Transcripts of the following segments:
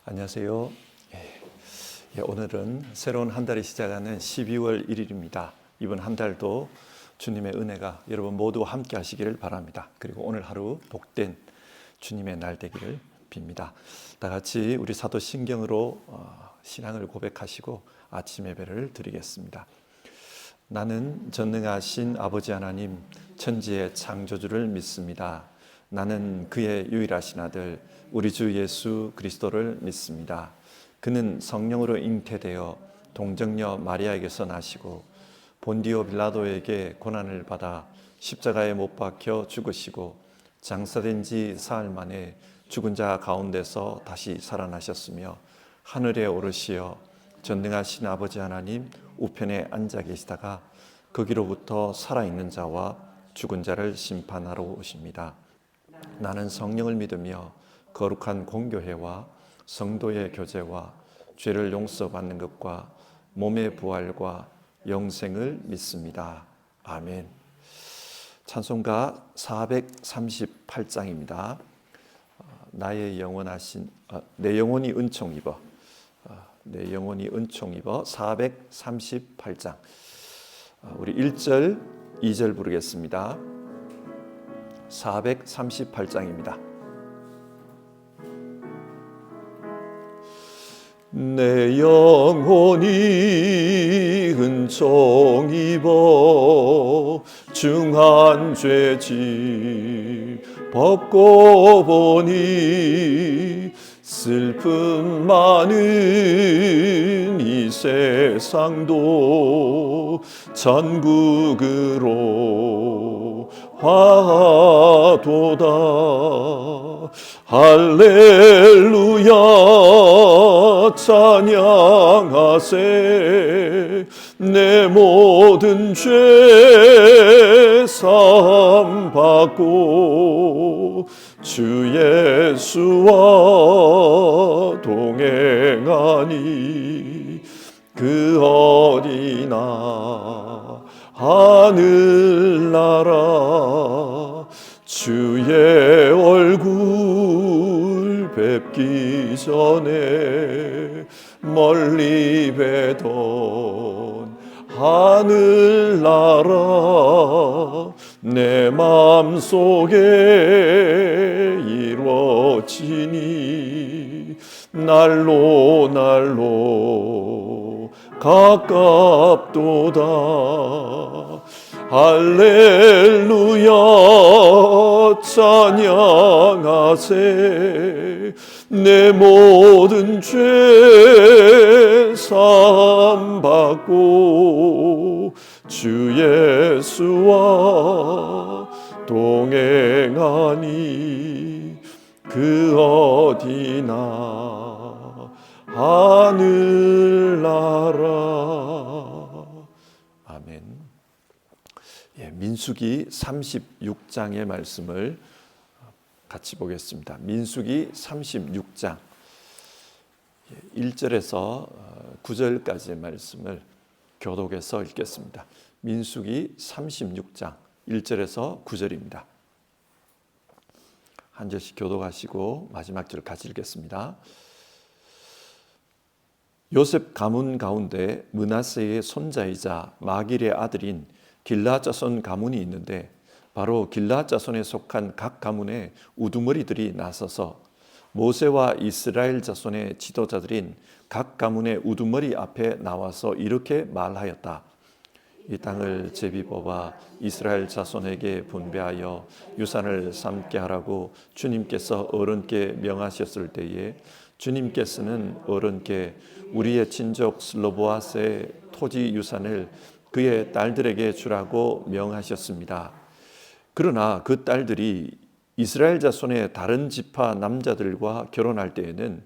안녕하세요. 오늘은 새로운 한 달이 시작하는 12월 1일입니다. 이번 한 달도 주님의 은혜가 여러분 모두 함께 하시기를 바랍니다. 그리고 오늘 하루 복된 주님의 날 되기를 빕니다. 다 같이 우리 사도신경으로 신앙을 고백하시고 아침 예배를 드리겠습니다. 나는 전능하신 아버지 하나님 천지의 창조주를 믿습니다. 나는 그의 유일하신 아들 우리 주 예수 그리스도를 믿습니다. 그는 성령으로 잉태되어 동정녀 마리아에게서 나시고 본디오 빌라도에게 고난을 받아 십자가에 못 박혀 죽으시고 장사된 지 사흘 만에 죽은 자 가운데서 다시 살아나셨으며 하늘에 오르시어 전능하신 아버지 하나님 우편에 앉아 계시다가 거기로부터 살아있는 자와 죽은 자를 심판하러 오십니다. 나는 성령을 믿으며 거룩한 공교회와 성도의 교제와 죄를 용서받는 것과 몸의 부활과 영생을 믿습니다. 아멘. 찬송가 438장입니다. 내 영혼이 은총 입어. 내 영혼이 은총 입어 438장. 우리 1절, 2절 부르겠습니다. 438장입니다. 내 영혼이 은총 입어 중한 죄짐 벗고 보니 슬픔 많은 이 세상도 천국으로 화도다. 할렐루야 찬양하세. 내 모든 죄 사함 받고 주 예수와 동행하니 그 어디나 하늘나라 주의 얼굴 뵙기 전에 멀리 뵈던 하늘나라 내 맘속에 이루어지니 날로 날로 가깝도다. 할렐루야 찬양하세. 내 모든 죄 사함 받고 주 예수와 동행하니 그 어디나 하늘나라. 아멘. 민수기 36장의 말씀을 같이 보겠습니다. 민수기 36장 1절에서 9절까지의 말씀을 교독해서 읽겠습니다. 민수기 36장 1절에서 9절입니다. 한 절씩 교독하시고 마지막 절 같이 읽겠습니다. 요셉 가문 가운데 므낫세의 손자이자 마길의 아들인 길르앗 자손 가문이 있는데 바로 길르앗 자손에 속한 각 가문의 우두머리들이 나서서 모세와 이스라엘 자손의 지도자들인 각 가문의 우두머리 앞에 나와서 이렇게 말하였다. 이 땅을 제비 뽑아 이스라엘 자손에게 분배하여 유산을 삼게 하라고 주님께서 어른께 명하셨을 때에 주님께서는 어른께 우리의 친족 슬로보앗의 토지 유산을 그의 딸들에게 주라고 명하셨습니다. 그러나 그 딸들이 이스라엘 자손의 다른 지파 남자들과 결혼할 때에는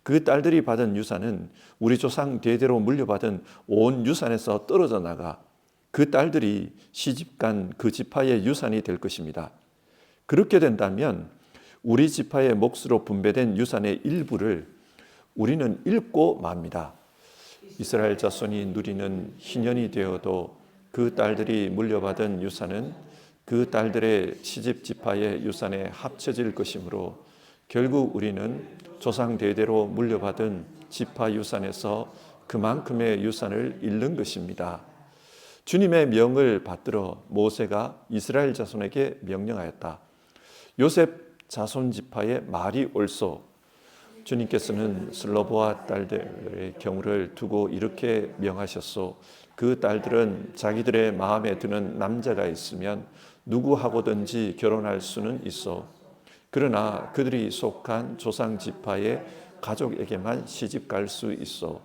그 딸들이 받은 유산은 우리 조상 대대로 물려받은 온 유산에서 떨어져 나가 그 딸들이 시집간 그 지파의 유산이 될 것입니다. 그렇게 된다면 우리 지파의 몫으로 분배된 유산의 일부를 우리는 잃고 맙니다. 이스라엘 자손이 누리는 희년이 되어도 그 딸들이 물려받은 유산은 그 딸들의 시집 지파의 유산에 합쳐질 것이므로 결국 우리는 조상 대대로 물려받은 지파 유산에서 그만큼의 유산을 잃는 것입니다. 주님의 명을 받들어 모세가 이스라엘 자손에게 명령하였다. 요셉 자손 지파의 말이 옳소. 주님께서는 슬로보아 딸들의 경우를 두고 이렇게 명하셨소. 그 딸들은 자기들의 마음에 드는 남자가 있으면 누구하고든지 결혼할 수는 있어. 그러나 그들이 속한 조상 지파의 가족에게만 시집 갈 수 있어.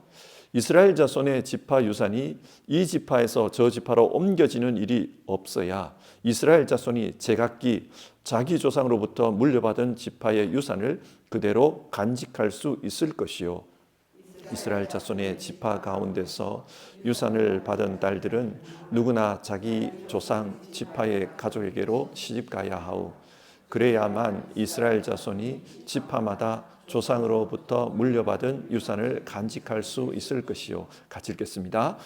이스라엘 자손의 지파 유산이 이 지파에서 저 지파로 옮겨지는 일이 없어야 이스라엘 자손이 제각기 자기 조상으로부터 물려받은 지파의 유산을 그대로 간직할 수 있을 것이요. 이스라엘 자손의 지파 가운데서 유산을 받은 딸들은 누구나 자기 조상 지파의 가족에게로 시집가야 하오. 그래야만 이스라엘 자손이 지파마다 조상으로부터 물려받은 유산을 간직할 수 있을 것이요. 같이 읽겠습니다.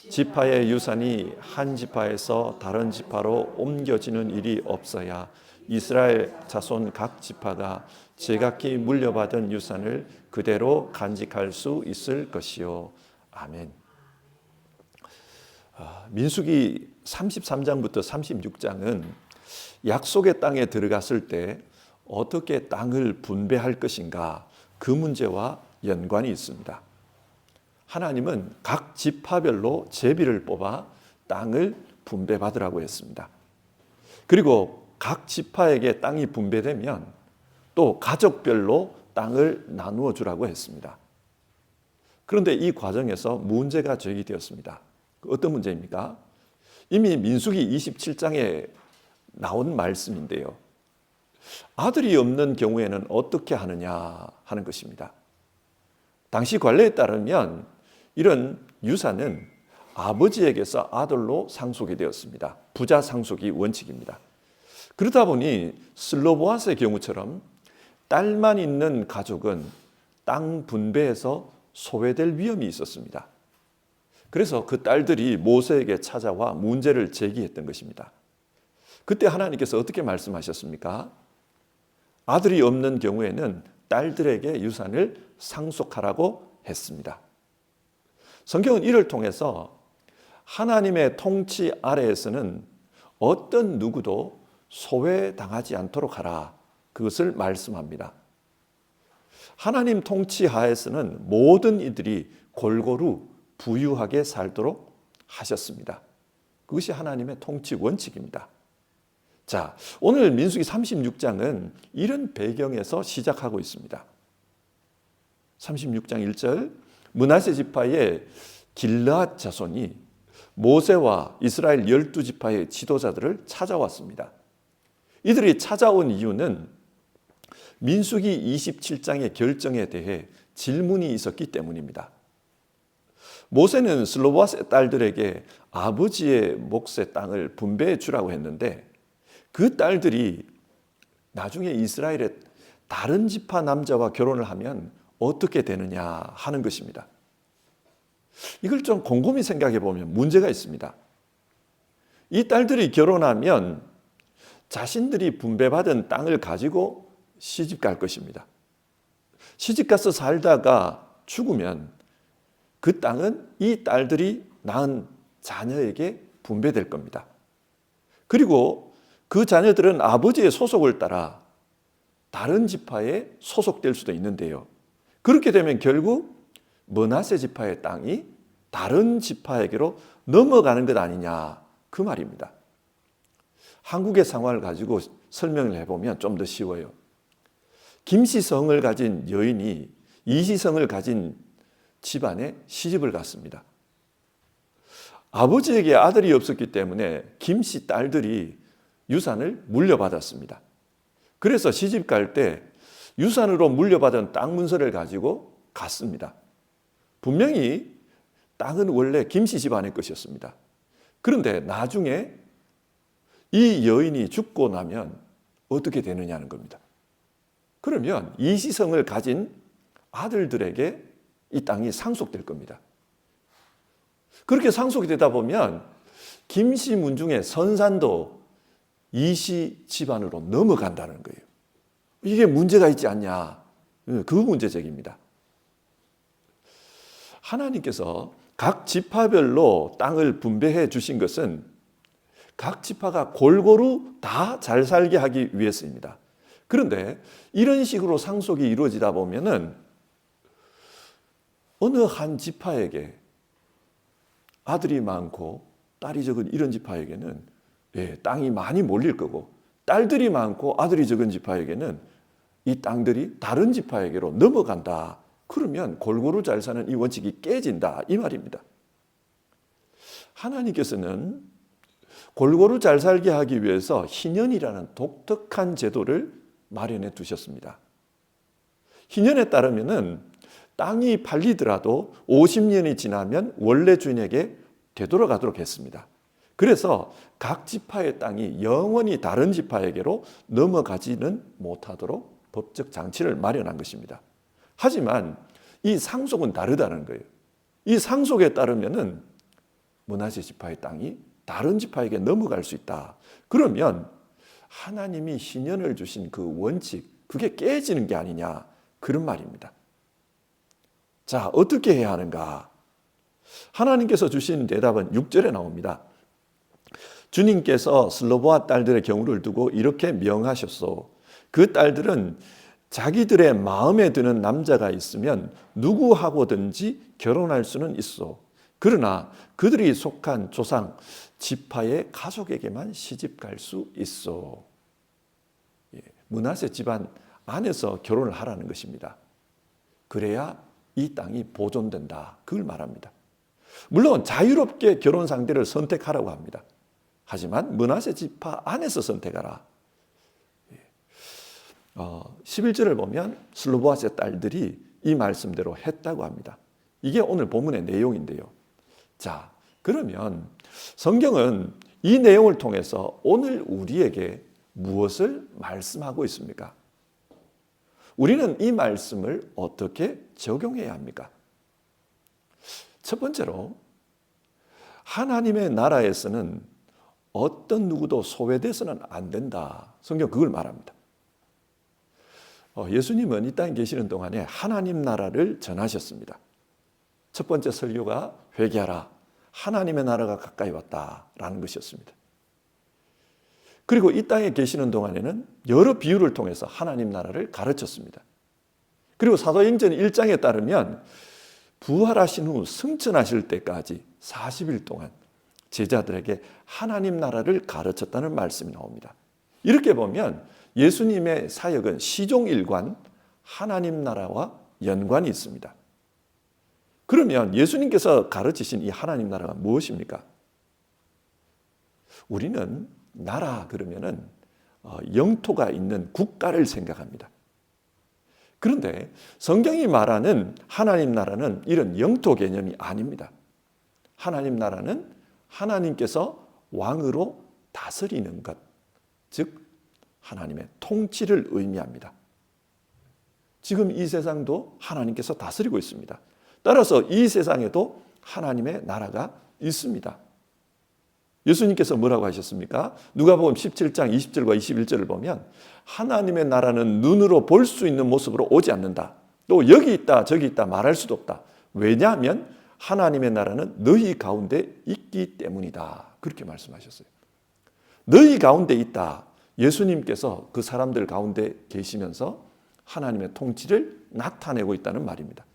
지파의 유산이 한 지파에서 다른 지파로 옮겨지는 일이 없어야 이스라엘 자손 각 지파가 제각기 물려받은 유산을 그대로 간직할 수 있을 것이요. 아멘. 민수기 33장부터 36장은 약속의 땅에 들어갔을 때 어떻게 땅을 분배할 것인가, 그 문제와 연관이 있습니다. 하나님은 각 지파별로 제비를 뽑아 땅을 분배받으라고 했습니다. 그리고 각 지파에게 땅이 분배되면 또 가족별로 땅을 나누어 주라고 했습니다. 그런데 이 과정에서 문제가 제기되었습니다. 어떤 문제입니까? 이미 민수기 27장에 나온 말씀인데요. 아들이 없는 경우에는 어떻게 하느냐 하는 것입니다. 당시 관례에 따르면 이런 유산은 아버지에게서 아들로 상속이 되었습니다. 부자 상속이 원칙입니다. 그러다 보니 슬로보아스의 경우처럼 딸만 있는 가족은 땅 분배에서 소외될 위험이 있었습니다. 그래서 그 딸들이 모세에게 찾아와 문제를 제기했던 것입니다. 그때 하나님께서 어떻게 말씀하셨습니까? 아들이 없는 경우에는 딸들에게 유산을 상속하라고 했습니다. 성경은 이를 통해서 하나님의 통치 아래에서는 어떤 누구도 소외당하지 않도록 하라, 그것을 말씀합니다. 하나님 통치 하에서는 모든 이들이 골고루 부유하게 살도록 하셨습니다. 그것이 하나님의 통치 원칙입니다. 자, 오늘 민수기 36장은 이런 배경에서 시작하고 있습니다. 36장 1절, 므낫세 지파의 길르앗 자손이 모세와 이스라엘 12지파의 지도자들을 찾아왔습니다. 이들이 찾아온 이유는 민수기 27장의 결정에 대해 질문이 있었기 때문입니다. 모세는 슬로보아스의 딸들에게 아버지의 몫의 땅을 분배해 주라고 했는데 그 딸들이 나중에 이스라엘의 다른 지파 남자와 결혼을 하면 어떻게 되느냐 하는 것입니다. 이걸 좀 곰곰이 생각해 보면 문제가 있습니다. 이 딸들이 결혼하면 자신들이 분배받은 땅을 가지고 시집 갈 것입니다. 시집 가서 살다가 죽으면 그 땅은 이 딸들이 낳은 자녀에게 분배될 겁니다. 그리고 그 자녀들은 아버지의 소속을 따라 다른 지파에 소속될 수도 있는데요. 그렇게 되면 결국 므낫세 지파의 땅이 다른 지파에게로 넘어가는 것 아니냐, 그 말입니다. 한국의 상황을 가지고 설명을 해보면 좀 더 쉬워요. 김씨성을 가진 여인이 이씨성을 가진 집안에 시집을 갔습니다. 아버지에게 아들이 없었기 때문에 김씨 딸들이 유산을 물려받았습니다. 그래서 시집 갈 때 유산으로 물려받은 땅 문서를 가지고 갔습니다. 분명히 땅은 원래 김씨 집안의 것이었습니다. 그런데 나중에 이 여인이 죽고 나면 어떻게 되느냐는 겁니다. 그러면 이시성을 가진 아들들에게 이 땅이 상속될 겁니다. 그렇게 상속이 되다 보면 김씨 문중의 선산도 이씨 집안으로 넘어간다는 거예요. 이게 문제가 있지 않냐. 그 문제제기입니다. 하나님께서 각 지파별로 땅을 분배해 주신 것은 각 지파가 골고루 다 잘 살게 하기 위해서입니다. 그런데 이런 식으로 상속이 이루어지다 보면은 어느 한 지파에게 아들이 많고 딸이 적은 이런 지파에게는 땅이 많이 몰릴 거고, 딸들이 많고 아들이 적은 지파에게는 이 땅들이 다른 지파에게로 넘어간다. 그러면 골고루 잘 사는 이 원칙이 깨진다, 이 말입니다. 하나님께서는 골고루 잘 살게 하기 위해서 희년이라는 독특한 제도를 마련해 두셨습니다. 희년에 따르면은 땅이 팔리더라도 50년이 지나면 원래 주인에게 되돌아가도록 했습니다. 그래서 각 지파의 땅이 영원히 다른 지파에게로 넘어가지는 못하도록 법적 장치를 마련한 것입니다. 하지만 이 상속은 다르다는 거예요. 이 상속에 따르면은 므낫세 지파의 땅이 다른 지파에게 넘어갈 수 있다. 그러면 하나님이 희년을 주신 그 원칙, 그게 깨지는 게 아니냐, 그런 말입니다. 자, 어떻게 해야 하는가? 하나님께서 주신 대답은 6절에 나옵니다. 주님께서 슬로보아 딸들의 경우를 두고 이렇게 명하셨소. 그 딸들은 자기들의 마음에 드는 남자가 있으면 누구하고든지 결혼할 수는 있어. 그러나 그들이 속한 조상, 지파의 가족에게만 시집갈 수 있어. 므낫세 집안 안에서 결혼을 하라는 것입니다. 그래야 이 땅이 보존된다. 그걸 말합니다. 물론 자유롭게 결혼 상대를 선택하라고 합니다. 하지만 므낫세 지파 안에서 선택하라. 11절을 보면 슬로보아스의 딸들이 이 말씀대로 했다고 합니다. 이게 오늘 본문의 내용인데요. 자, 그러면 성경은 이 내용을 통해서 오늘 우리에게 무엇을 말씀하고 있습니까? 우리는 이 말씀을 어떻게 적용해야 합니까? 첫 번째로 하나님의 나라에서는 어떤 누구도 소외돼서는 안 된다. 성경 그걸 말합니다. 예수님은 이 땅에 계시는 동안에 하나님 나라를 전하셨습니다. 첫 번째 설교가 회개하라. 하나님의 나라가 가까이 왔다라는 것이었습니다. 그리고 이 땅에 계시는 동안에는 여러 비유를 통해서 하나님 나라를 가르쳤습니다. 그리고 사도행전 1장에 따르면 부활하신 후 승천하실 때까지 40일 동안 제자들에게 하나님 나라를 가르쳤다는 말씀이 나옵니다. 이렇게 보면 예수님의 사역은 시종일관 하나님 나라와 연관이 있습니다. 그러면 예수님께서 가르치신 이 하나님 나라가 무엇입니까? 우리는 나라 그러면은 영토가 있는 국가를 생각합니다. 그런데 성경이 말하는 하나님 나라는 이런 영토 개념이 아닙니다. 하나님 나라는 하나님께서 왕으로 다스리는 것, 즉 하나님의 통치를 의미합니다. 지금 이 세상도 하나님께서 다스리고 있습니다. 따라서 이 세상에도 하나님의 나라가 있습니다. 예수님께서 뭐라고 하셨습니까? 누가복음 17장 20절과 21절을 보면 하나님의 나라는 눈으로 볼 수 있는 모습으로 오지 않는다. 또 여기 있다 저기 있다 말할 수도 없다. 왜냐하면 하나님의 나라는 너희 가운데 있기 때문이다. 그렇게 말씀하셨어요. 너희 가운데 있다. 예수님께서 그 사람들 가운데 계시면서 하나님의 통치를 나타내고 있다는 말입니다.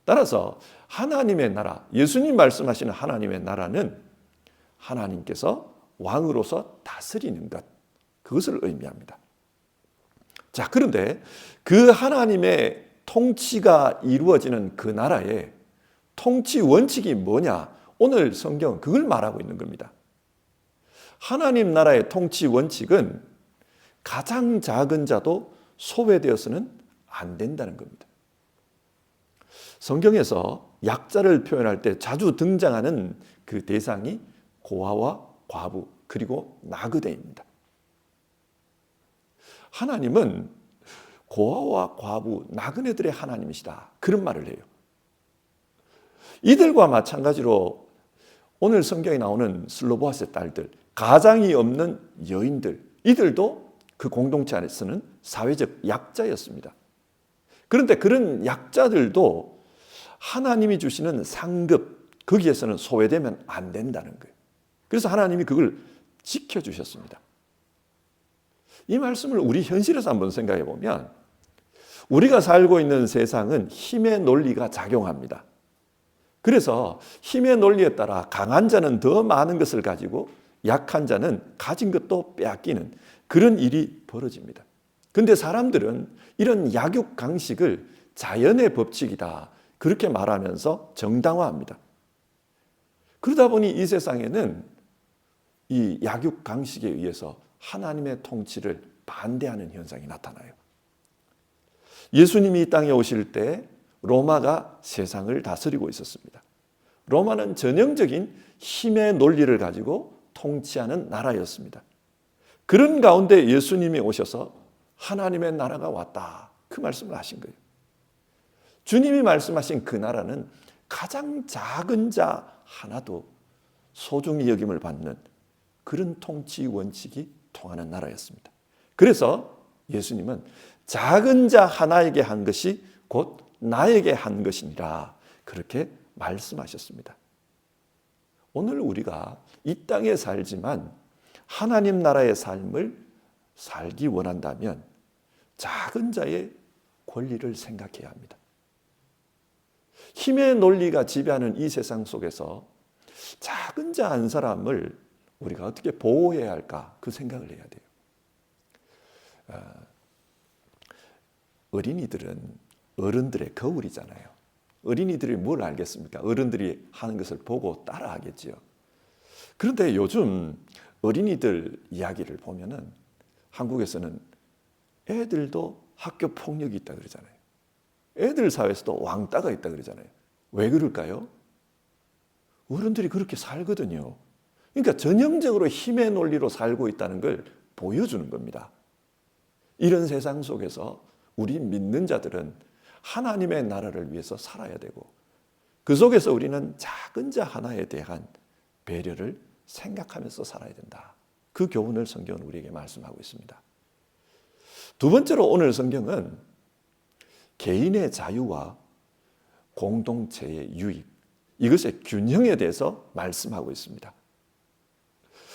따라서 하나님의 나라, 예수님 말씀하시는 하나님의 나라는 하나님께서 왕으로서 다스리는 것, 그것을 의미합니다. 자, 그런데 그 하나님의 통치가 이루어지는 그 나라의 통치 원칙이 뭐냐? 오늘 성경은 그걸 말하고 있는 겁니다. 하나님 나라의 통치 원칙은 가장 작은 자도 소외되어서는 안 된다는 겁니다. 성경에서 약자를 표현할 때 자주 등장하는 그 대상이 고아와 과부 그리고 나그네입니다. 하나님은 고아와 과부, 나그네들의 하나님이시다. 그런 말을 해요. 이들과 마찬가지로 오늘 성경에 나오는 슬로보아스의 딸들, 가장이 없는 여인들, 이들도 그 공동체 안에서는 사회적 약자였습니다. 그런데 그런 약자들도 하나님이 주시는 상급, 거기에서는 소외되면 안 된다는 거예요. 그래서 하나님이 그걸 지켜주셨습니다. 이 말씀을 우리 현실에서 한번 생각해 보면 우리가 살고 있는 세상은 힘의 논리가 작용합니다. 그래서 힘의 논리에 따라 강한 자는 더 많은 것을 가지고 약한 자는 가진 것도 빼앗기는 그런 일이 벌어집니다. 그런데 사람들은 이런 약육강식을 자연의 법칙이다 그렇게 말하면서 정당화합니다. 그러다 보니 이 세상에는 이 약육강식에 의해서 하나님의 통치를 반대하는 현상이 나타나요. 예수님이 이 땅에 오실 때 로마가 세상을 다스리고 있었습니다. 로마는 전형적인 힘의 논리를 가지고 통치하는 나라였습니다. 그런 가운데 예수님이 오셔서 하나님의 나라가 왔다. 그 말씀을 하신 거예요. 주님이 말씀하신 그 나라는 가장 작은 자 하나도 소중히 여김을 받는 그런 통치 원칙이 통하는 나라였습니다. 그래서 예수님은 작은 자 하나에게 한 것이 곧 나에게 한 것이니라 그렇게 말씀하셨습니다. 오늘 우리가 이 땅에 살지만 하나님 나라의 삶을 살기 원한다면 작은 자의 권리를 생각해야 합니다. 힘의 논리가 지배하는 이 세상 속에서 작은 자 한 사람을 우리가 어떻게 보호해야 할까 그 생각을 해야 돼요. 어린이들은 어른들의 거울이잖아요. 어린이들이 뭘 알겠습니까? 어른들이 하는 것을 보고 따라하겠지요. 그런데 요즘 어린이들 이야기를 보면은 한국에서는 애들도 학교 폭력이 있다 그러잖아요. 애들 사회에서도 왕따가 있다 그러잖아요. 왜 그럴까요? 어른들이 그렇게 살거든요. 그러니까 전형적으로 힘의 논리로 살고 있다는 걸 보여주는 겁니다. 이런 세상 속에서 우리 믿는 자들은 하나님의 나라를 위해서 살아야 되고 그 속에서 우리는 작은 자 하나에 대한 배려를 생각하면서 살아야 된다. 그 교훈을 성경은 우리에게 말씀하고 있습니다. 두 번째로 오늘 성경은 개인의 자유와 공동체의 유익, 이것의 균형에 대해서 말씀하고 있습니다.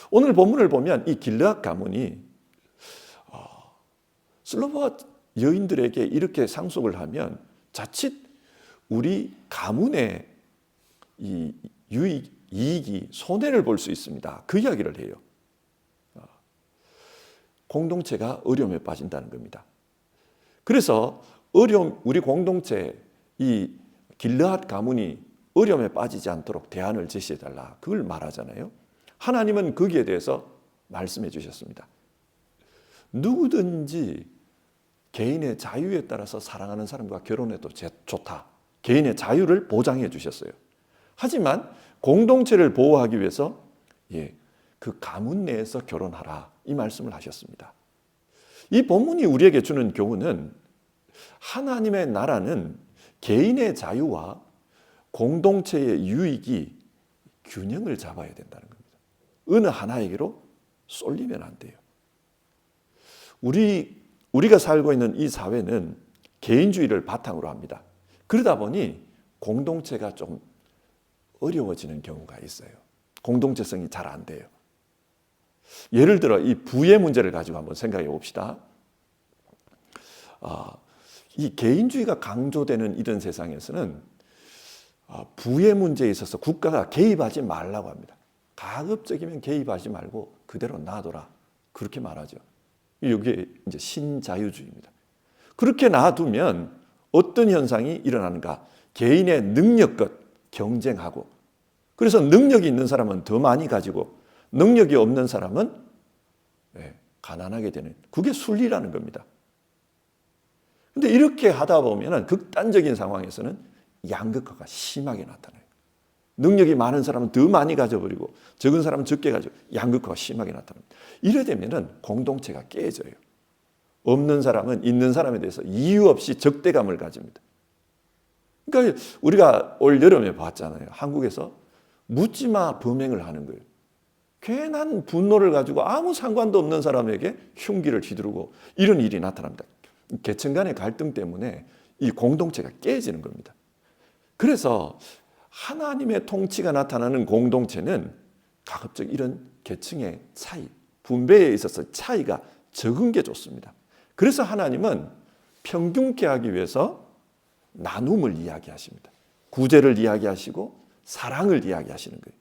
오늘 본문을 보면 이 길르앗 가문이 슬로바 여인들에게 이렇게 상속을 하면 자칫 우리 가문의 이 이익이 손해를 볼 수 있습니다. 그 이야기를 해요. 공동체가 어려움에 빠진다는 겁니다. 그래서 우리 공동체 이 길르앗 가문이 어려움에 빠지지 않도록 대안을 제시해달라. 그걸 말하잖아요. 하나님은 거기에 대해서 말씀해 주셨습니다. 누구든지 개인의 자유에 따라서 사랑하는 사람과 결혼해도 좋다. 개인의 자유를 보장해 주셨어요. 하지만 공동체를 보호하기 위해서 그 가문 내에서 결혼하라. 이 말씀을 하셨습니다. 이 본문이 우리에게 주는 교훈은 하나님의 나라는 개인의 자유와 공동체의 유익이 균형을 잡아야 된다는 겁니다. 어느 하나에게로 쏠리면 안 돼요. 우리가 살고 있는 이 사회는 개인주의를 바탕으로 합니다. 그러다 보니 공동체가 좀 어려워지는 경우가 있어요. 공동체성이 잘 안 돼요. 예를 들어 이 부의 문제를 가지고 한번 생각해 봅시다. 이 개인주의가 강조되는 이런 세상에서는 부의 문제에 있어서 국가가 개입하지 말라고 합니다. 가급적이면 개입하지 말고 그대로 놔둬라. 그렇게 말하죠. 이게 이제 신자유주의입니다. 그렇게 놔두면 어떤 현상이 일어나는가? 개인의 능력껏 경쟁하고, 그래서 능력이 있는 사람은 더 많이 가지고 능력이 없는 사람은 가난하게 되는, 그게 순리라는 겁니다. 근데 이렇게 하다 보면 극단적인 상황에서는 양극화가 심하게 나타나요. 능력이 많은 사람은 더 많이 가져버리고 적은 사람은 적게 가지고 양극화가 심하게 나타납니다. 이래 되면 공동체가 깨져요. 없는 사람은 있는 사람에 대해서 이유 없이 적대감을 가집니다. 그러니까 우리가 올 여름에 봤잖아요. 한국에서 묻지마 범행을 하는 거예요. 괜한 분노를 가지고 아무 상관도 없는 사람에게 흉기를 휘두르고 이런 일이 나타납니다. 계층 간의 갈등 때문에 이 공동체가 깨지는 겁니다. 그래서 하나님의 통치가 나타나는 공동체는 가급적 이런 계층의 차이, 분배에 있어서 차이가 적은 게 좋습니다. 그래서 하나님은 평균케 하기 위해서 나눔을 이야기하십니다. 구제를 이야기하시고 사랑을 이야기하시는 거예요.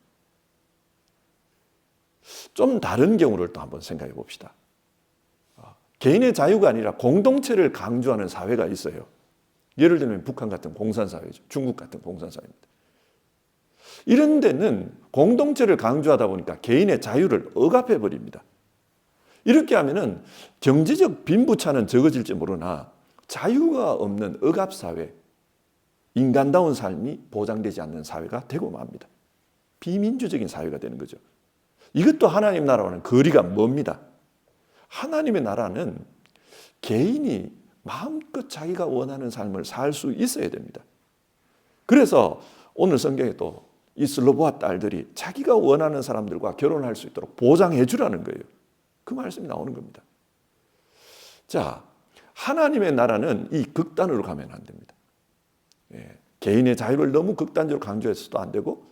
좀 다른 경우를 또 한번 생각해 봅시다. 개인의 자유가 아니라 공동체를 강조하는 사회가 있어요. 예를 들면 북한 같은 공산사회죠. 중국 같은 공산사회입니다. 이런 데는 공동체를 강조하다 보니까 개인의 자유를 억압해 버립니다. 이렇게 하면은 경제적 빈부차는 적어질지 모르나 자유가 없는 억압사회, 인간다운 삶이 보장되지 않는 사회가 되고 맙니다. 비민주적인 사회가 되는 거죠. 이것도 하나님 나라와는 거리가 멉니다. 하나님의 나라는 개인이 마음껏 자기가 원하는 삶을 살 수 있어야 됩니다. 그래서 오늘 성경에 또 이 슬로보아 딸들이 자기가 원하는 사람들과 결혼할 수 있도록 보장해 주라는 거예요. 그 말씀이 나오는 겁니다. 자, 하나님의 나라는 이 극단으로 가면 안 됩니다. 개인의 자유를 너무 극단적으로 강조해서도 안 되고,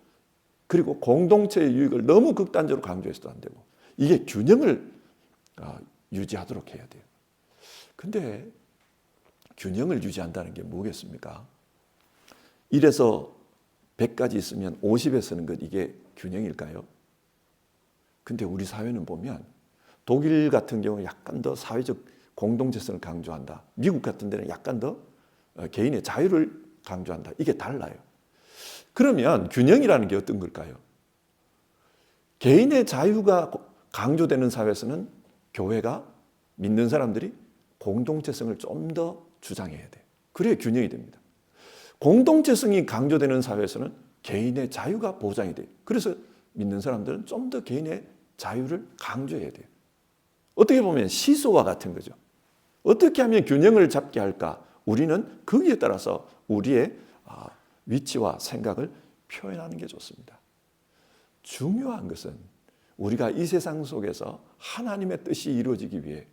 그리고 공동체의 유익을 너무 극단적으로 강조해서도 안 되고, 이게 균형을 유지하도록 해야 돼요. 근데 균형을 유지한다는 게 뭐겠습니까? 1에서 100까지 있으면 50에 서는 것, 이게 균형일까요? 근데 우리 사회는 보면 독일 같은 경우 약간 더 사회적 공동체성을 강조한다. 미국 같은 데는 약간 더 개인의 자유를 강조한다. 이게 달라요. 그러면 균형이라는 게 어떤 걸까요? 개인의 자유가 강조되는 사회에서는 교회가, 믿는 사람들이 공동체성을 좀 더 주장해야 돼요. 그래야 균형이 됩니다. 공동체성이 강조되는 사회에서는 개인의 자유가 보장이 돼요. 그래서 믿는 사람들은 좀 더 개인의 자유를 강조해야 돼요. 어떻게 보면 시소와 같은 거죠. 어떻게 하면 균형을 잡게 할까? 우리는 거기에 따라서 우리의 위치와 생각을 표현하는 게 좋습니다. 중요한 것은 우리가 이 세상 속에서 하나님의 뜻이 이루어지기 위해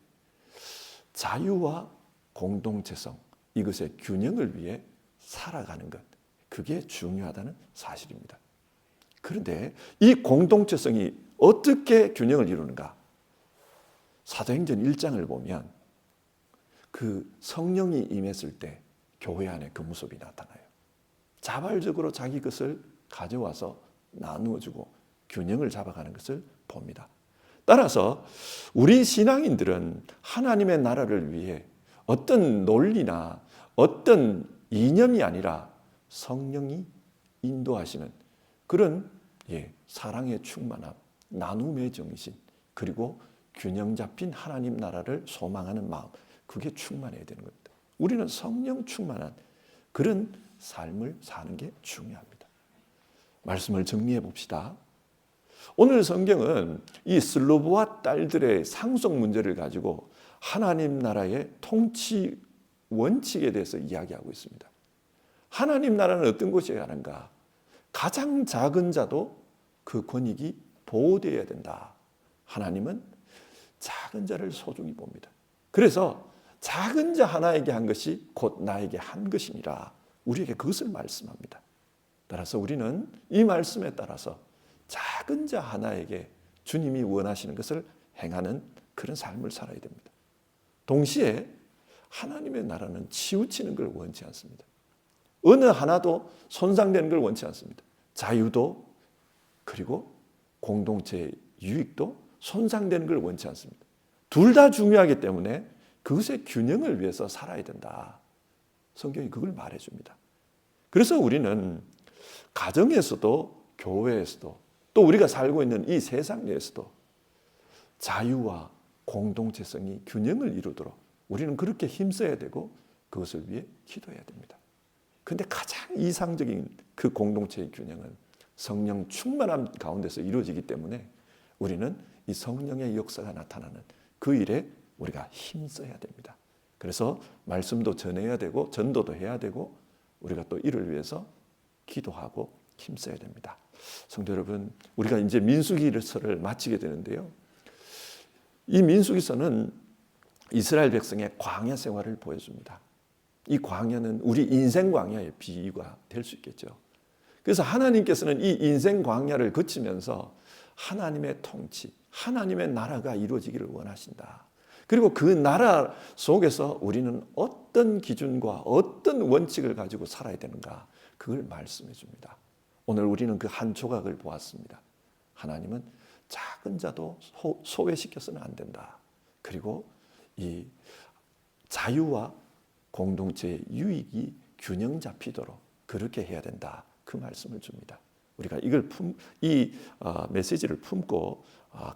자유와 공동체성, 이것의 균형을 위해 살아가는 것, 그게 중요하다는 사실입니다. 그런데 이 공동체성이 어떻게 균형을 이루는가? 사도행전 1장을 보면 그 성령이 임했을 때 교회 안에 그 모습이 나타나요. 자발적으로 자기 것을 가져와서 나누어주고 균형을 잡아가는 것을 봅니다. 따라서 우리 신앙인들은 하나님의 나라를 위해 어떤 논리나 어떤 이념이 아니라 성령이 인도하시는 그런 사랑의 충만함, 나눔의 정신, 그리고 균형 잡힌 하나님 나라를 소망하는 마음, 그게 충만해야 되는 겁니다. 우리는 성령 충만한 그런 삶을 사는 게 중요합니다. 말씀을 정리해 봅시다. 오늘 성경은 이 슬로보아 딸들의 상속 문제를 가지고 하나님 나라의 통치 원칙에 대해서 이야기하고 있습니다. 하나님 나라는 어떤 곳이어야 하는가? 가장 작은 자도 그 권익이 보호되어야 된다. 하나님은 작은 자를 소중히 봅니다. 그래서 작은 자 하나에게 한 것이 곧 나에게 한 것이니라. 우리에게 그것을 말씀합니다. 따라서 우리는 이 말씀에 따라서 작은 자 하나에게 주님이 원하시는 것을 행하는 그런 삶을 살아야 됩니다. 동시에 하나님의 나라는 치우치는 걸 원치 않습니다. 어느 하나도 손상되는 걸 원치 않습니다. 자유도 그리고 공동체의 유익도 손상되는 걸 원치 않습니다. 둘 다 중요하기 때문에 그것의 균형을 위해서 살아야 된다. 성경이 그걸 말해줍니다. 그래서 우리는 가정에서도 교회에서도 또 우리가 살고 있는 이 세상 내에서도 자유와 공동체성이 균형을 이루도록 우리는 그렇게 힘써야 되고 그것을 위해 기도해야 됩니다. 그런데 가장 이상적인 그 공동체의 균형은 성령 충만함 가운데서 이루어지기 때문에 우리는 이 성령의 역사가 나타나는 그 일에 우리가 힘써야 됩니다. 그래서 말씀도 전해야 되고 전도도 해야 되고 우리가 또 이를 위해서 기도하고 힘써야 됩니다. 성도 여러분, 우리가 이제 민수기서를 마치게 되는데요. 이 민수기서는 이스라엘 백성의 광야 생활을 보여줍니다. 이 광야는 우리 인생 광야의 비유가 될 수 있겠죠. 그래서 하나님께서는 이 인생 광야를 거치면서 하나님의 통치, 하나님의 나라가 이루어지기를 원하신다. 그리고 그 나라 속에서 우리는 어떤 기준과 어떤 원칙을 가지고 살아야 되는가, 그걸 말씀해 줍니다. 오늘 우리는 그 한 조각을 보았습니다. 하나님은 작은 자도 소외시켜서는 안 된다. 그리고 이 자유와 공동체의 유익이 균형 잡히도록 그렇게 해야 된다. 그 말씀을 줍니다. 우리가 이 메시지를 품고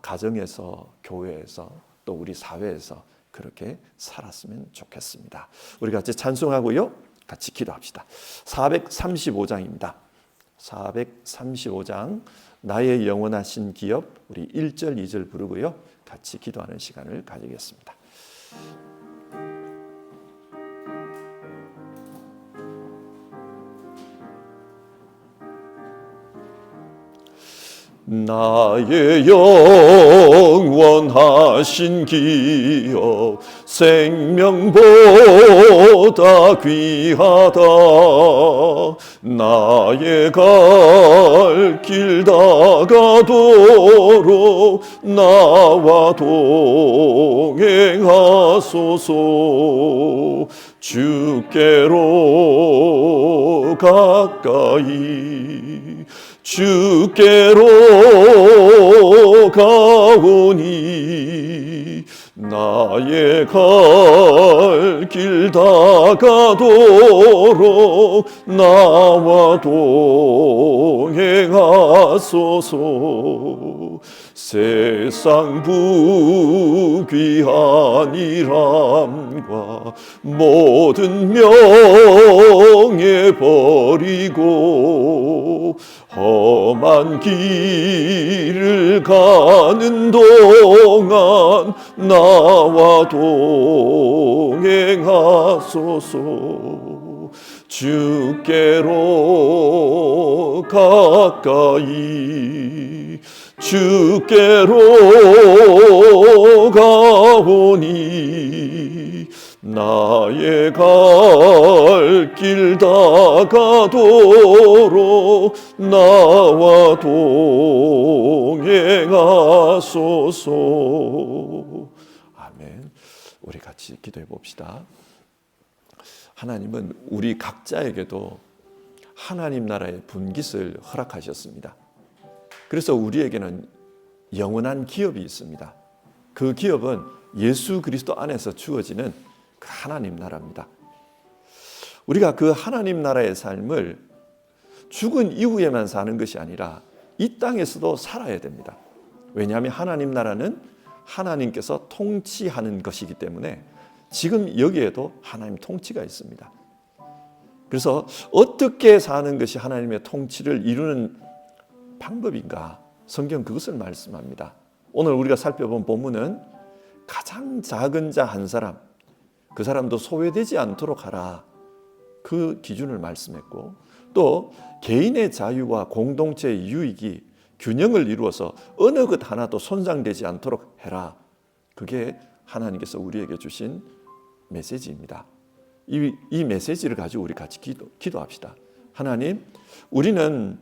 가정에서, 교회에서, 또 우리 사회에서 그렇게 살았으면 좋겠습니다. 우리 같이 찬송하고요, 같이 기도합시다. 435장입니다. 435장 나의 영원하신 기업, 우리 1절 2절 부르고요, 같이 기도하는 시간을 가지겠습니다. 나의 영원하신 기업, 생명보다 귀하다. 나의 갈 길 다가도록 나와 동행하소서. 주께로 가까이 주께로 가오니 나의 갈 길 다가도록 나와 동행하소서. 세상 부귀한 일함과 모든 명예 버리고 험한 길을 가는 동안 나와 동행하소서. 주께로 가까이 주께로 가오니 나의 갈 길 다가도록 나와 동행하소서. 아멘. 우리 같이 기도해 봅시다. 하나님은 우리 각자에게도 하나님 나라의 분깃을 허락하셨습니다. 그래서 우리에게는 영원한 기업이 있습니다. 그 기업은 예수 그리스도 안에서 주어지는 그 하나님 나라입니다. 우리가 그 하나님 나라의 삶을 죽은 이후에만 사는 것이 아니라 이 땅에서도 살아야 됩니다. 왜냐하면 하나님 나라는 하나님께서 통치하는 것이기 때문에 지금 여기에도 하나님 통치가 있습니다. 그래서 어떻게 사는 것이 하나님의 통치를 이루는 방법인가? 성경 그것을 말씀합니다. 오늘 우리가 살펴본 본문은 가장 작은 자 한 사람, 그 사람도 소외되지 않도록 하라, 그 기준을 말씀했고, 또 개인의 자유와 공동체의 유익이 균형을 이루어서 어느 것 하나도 손상되지 않도록 해라, 그게 하나님께서 우리에게 주신 메시지입니다. 이 메시지를 가지고 우리 같이 기도합시다. 하나님, 우리는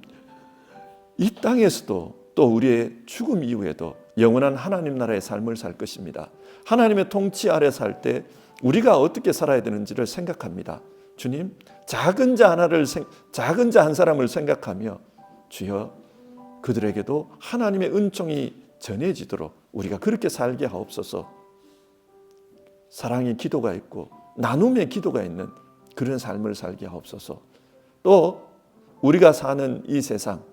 이 땅에서도 또 우리의 죽음 이후에도 영원한 하나님 나라의 삶을 살 것입니다. 하나님의 통치 아래 살 때 우리가 어떻게 살아야 되는지를 생각합니다. 주님, 작은 자 한 사람을 생각하며 주여 그들에게도 하나님의 은총이 전해지도록 우리가 그렇게 살게 하옵소서. 사랑의 기도가 있고 나눔의 기도가 있는 그런 삶을 살게 하옵소서. 또 우리가 사는 이 세상,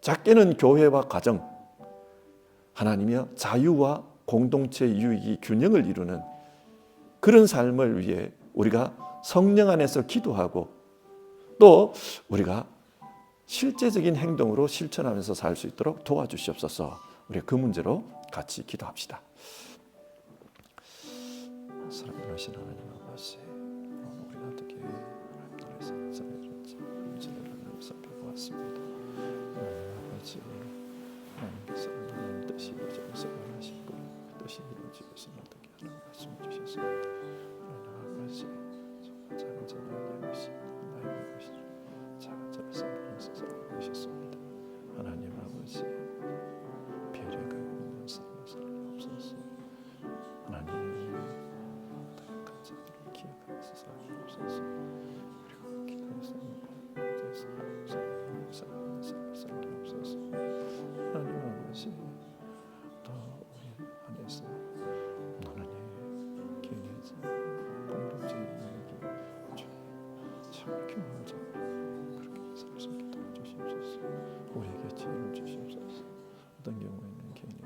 작게는 교회와 가정, 하나님이여 자유와 공동체의 유익이 균형을 이루는 그런 삶을 위해 우리가 성령 안에서 기도하고 또 우리가 실제적인 행동으로 실천하면서 살 수 있도록 도와주시옵소서. 우리가 그 문제로 같이 기도합시다. 사랑하신 하나님 아버지, 우리가 어떻게 하나님 나라에서 살아야 될지 문제를 살펴보았습니다. 교화하자. 그렇게 살 수 있게 도와주시옵소서. 우리에게 지혜를 주시옵소서. 어떤 경우에는 개인이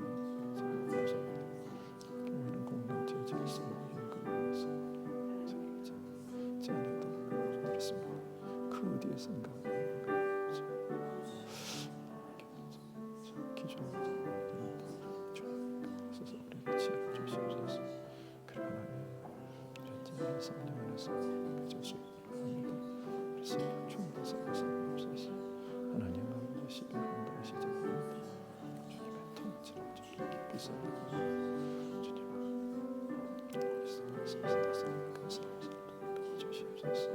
교회는 공동체 질서와 연구에서 제안했다고 들었습니다. 그 어디에선가 기존에 있어서 우리에게 지혜를 주시옵소서. 그리고 하나님 성령 안에서 가져오실 합니다. 그래서 충만해서 없어서 하나님 아버지 11분들의 시작은 주님의 통치를 좀 깊이 살고 주님 감사합니다. 주시옵소서.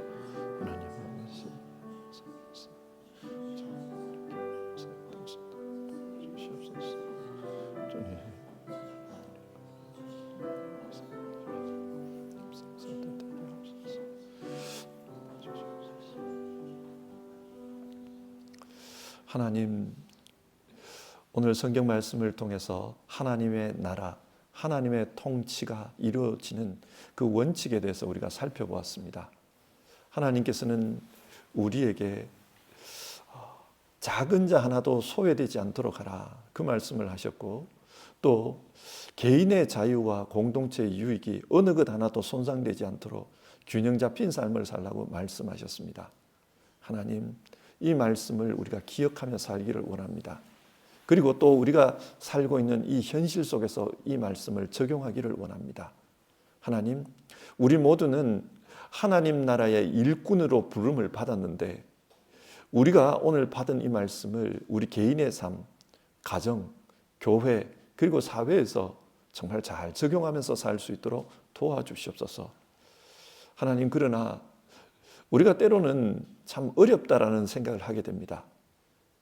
하나님 아버지 주시옵소서. 주님 하나님, 오늘 성경 말씀을 통해서 하나님의 나라, 하나님의 통치가 이루어지는 그 원칙에 대해서 우리가 살펴보았습니다. 하나님께서는 우리에게 작은 자 하나도 소외되지 않도록 하라, 그 말씀을 하셨고, 또 개인의 자유와 공동체의 유익이 어느 것 하나도 손상되지 않도록 균형 잡힌 삶을 살라고 말씀하셨습니다. 하나님, 이 말씀을 우리가 기억하며 살기를 원합니다. 그리고 또 우리가 살고 있는 이 현실 속에서 이 말씀을 적용하기를 원합니다. 하나님, 우리 모두는 하나님 나라의 일꾼으로 부름을 받았는데 우리가 오늘 받은 이 말씀을 우리 개인의 삶, 가정, 교회 그리고 사회에서 정말 잘 적용하면서 살 수 있도록 도와주시옵소서. 하나님, 그러나 우리가 때로는 참 어렵다라는 생각을 하게 됩니다.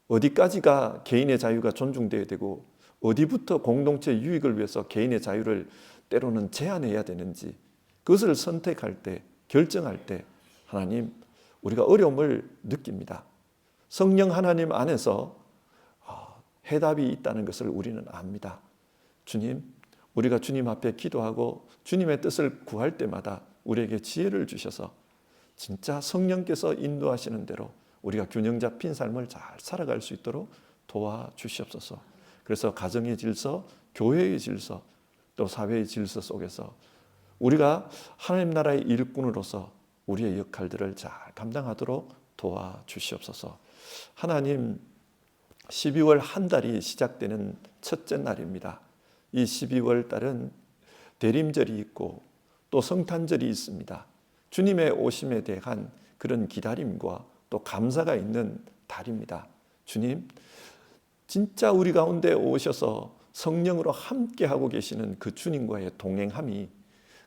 어디까지가 개인의 자유가 존중되어야 되고 어디부터 공동체 유익을 위해서 개인의 자유를 때로는 제한해야 되는지, 그것을 선택할 때, 결정할 때 하나님, 우리가 어려움을 느낍니다. 성령 하나님 안에서 해답이 있다는 것을 우리는 압니다. 주님, 우리가 주님 앞에 기도하고 주님의 뜻을 구할 때마다 우리에게 지혜를 주셔서 진짜 성령께서 인도하시는 대로 우리가 균형 잡힌 삶을 잘 살아갈 수 있도록 도와주시옵소서. 그래서 가정의 질서, 교회의 질서, 또 사회의 질서 속에서 우리가 하나님 나라의 일꾼으로서 우리의 역할들을 잘 감당하도록 도와주시옵소서. 하나님, 12월 한 달이 시작되는 첫째 날입니다. 이 12월 달은 대림절이 있고 또 성탄절이 있습니다. 주님의 오심에 대한 그런 기다림과 또 감사가 있는 달입니다. 주님, 진짜 우리 가운데 오셔서 성령으로 함께하고 계시는 그 주님과의 동행함이,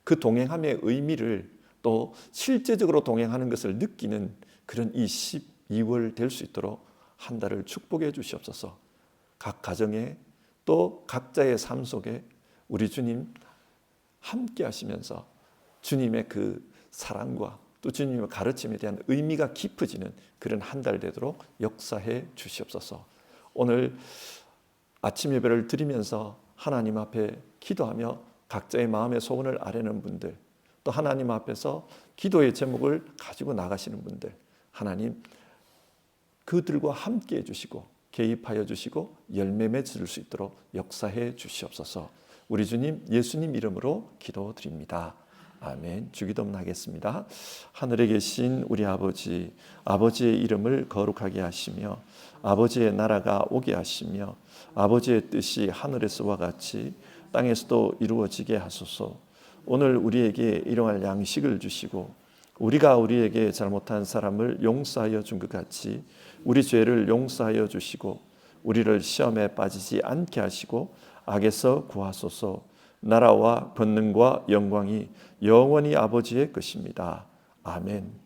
그 동행함의 의미를 또 실제적으로 동행하는 것을 느끼는 그런 이 12월 될 수 있도록 한 달을 축복해 주시옵소서. 각 가정에 또 각자의 삶 속에 우리 주님 함께 하시면서 주님의 그 사랑과 또 주님의 가르침에 대한 의미가 깊어지는 그런 한 달 되도록 역사해 주시옵소서. 오늘 아침 예배를 드리면서 하나님 앞에 기도하며 각자의 마음의 소원을 아뢰는 분들, 또 하나님 앞에서 기도의 제목을 가지고 나가시는 분들, 하나님 그들과 함께 해주시고 개입하여 주시고 열매 맺을 수 있도록 역사해 주시옵소서. 우리 주님 예수님 이름으로 기도드립니다. 아멘. 주기도문 하겠습니다. 하늘에 계신 우리 아버지, 아버지의 이름을 거룩하게 하시며 아버지의 나라가 오게 하시며 아버지의 뜻이 하늘에서와 같이 땅에서도 이루어지게 하소서. 오늘 우리에게 일용할 양식을 주시고 우리가 우리에게 잘못한 사람을 용서하여 준 것 같이 우리 죄를 용서하여 주시고 우리를 시험에 빠지지 않게 하시고 악에서 구하소서. 나라와 권능과 영광이 영원히 아버지의 것입니다. 아멘.